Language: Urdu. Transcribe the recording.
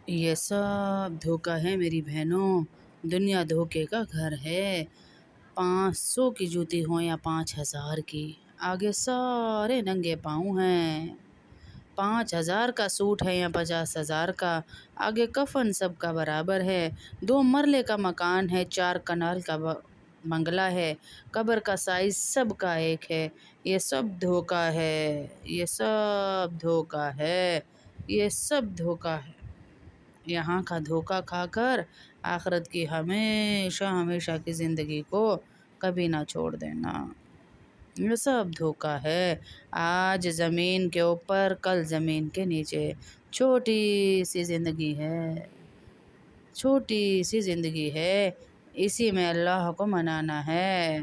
یہ سب دھوکا ہے میری بہنوں، دنیا دھوکے کا گھر ہے۔ 500 کی جوتی ہو یا 5000 کی، آگے سارے ننگے پاؤں ہیں۔ 5000 کا سوٹ ہے یا 50,000 کا، آگے کفن سب کا برابر ہے۔ 2 مرلے کا مکان ہے، 4 کنال کا بنگلہ ہے، قبر کا سائز سب کا ایک ہے۔ یہ سب دھوکا ہے، یہ سب دھوکا ہے، یہ سب دھوکا ہے۔ یہاں کا دھوکا کھا کر آخرت کی ہمیشہ ہمیشہ کی زندگی کو کبھی نہ چھوڑ دینا۔ یہ سب دھوکا ہے، آج زمین کے اوپر کل زمین کے نیچے۔ چھوٹی سی زندگی ہے، چھوٹی سی زندگی ہے، اسی میں اللہ کو منانا ہے۔